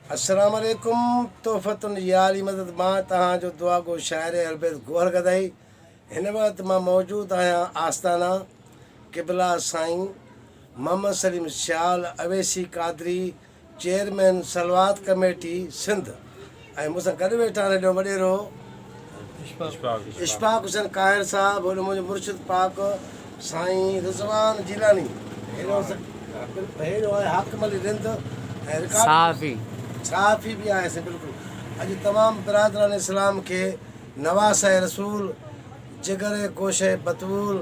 अस्सलाम वालेकुम। तोहफ़तुन याली मदद मां तहां जो दुआ गो शाइर अलबेद गोहर गदाई। हिन वक़्तु मां मौजूदु आहियां आस्ताना क़िबला साईं मोहम्मद सलीम शाल अवेसी कादरी चेयरमैन सलवात कमेटी सिंध ऐं मूंसां गॾु वेठा आहिनि हेॾो वॾेरो इशफाक हुसैन काहिर साहब, होॾो मुंहिंजो मुर्शिद पाक साईं रिज़वान जिलानी, हेॾो आहे हाकिम अली रिंद ऐं सहाफ़ी भी आयासीं। बिल्कुलु अॼु तमामु बिरादरान इस्लाम खे नवास रसूल जिगर गोशे बतूल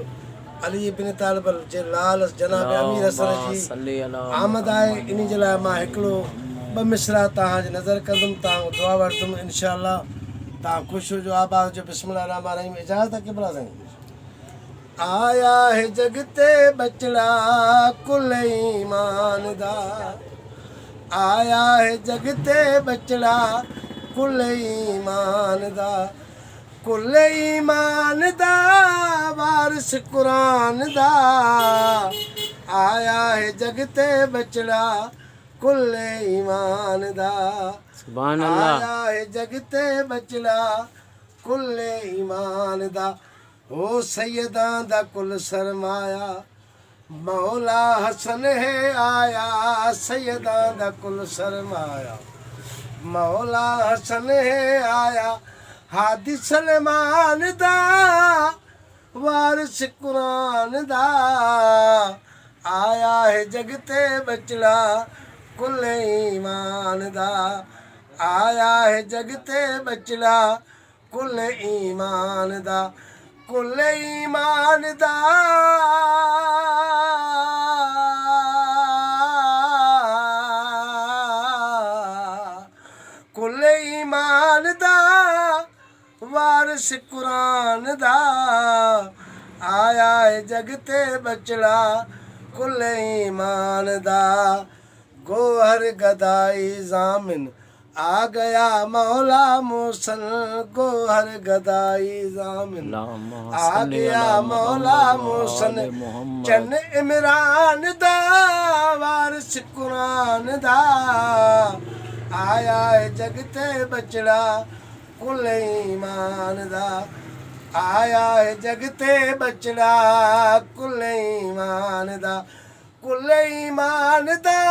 अली बिन तालिबल जे लाल जनाब अमीर हसन जी आमद आहे। इन जे लाइ मां हिकिड़ो ॿ मिसरा तव्हांजी नज़र कंदुमि, तव्हां दुआ वठंदुमि इनशाअल्लाह। तव्हां ख़ुशि हुजो, आबाद जो। बिस्मिल्लाह रहमान रहीम। इजाज़त है क़िबला साईं। आया है जग ते बचड़ा कुल ईमान दा, आया है जग ते बचड़ा कुल ईमान दा, कुल ईमान दा वारिस कुरान दा, आया है जग ते बचड़ा कुल ईमान दा, सुभान अल्लाह। आया है जग ते बचड़ा कुल ईमान दा, हो सैयदां दा कुल सरमाया मौला हसन है आया, सैयदां दा कुल सरमाया मौला हसन है आया, हादी सलमान दा वारिस कुरान दा, आया है जग ते बचड़ा कुल ईमान दा, आया है जग ते बचड़ा कुल ईमान दा, कुल ईमान दा कुल ईमान दा वारिस कुरान दा, आया है जग ते बचड़ा कुल ईमान दा, गोहर गदाई जामिन आ गया मौला मोहसन, गोहर गदाई जामिन आ गया मौला मोहसन, चन इमरान दा वारिस कुरान दा, आया है जग ते बचड़ा कुल ईमान दा, आया है जग ते बचड़ा कुल ईमान दा, कुल ईमान दा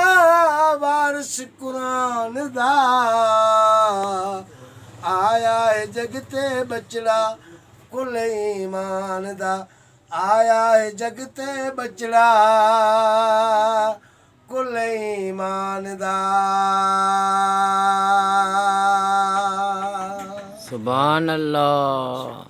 वारिस कुरान दा, आया है जग ते बचड़ा कुल ईमान दा, आया है जग ते बचड़ा कुल ईमान दा। सुभान अल्लाह।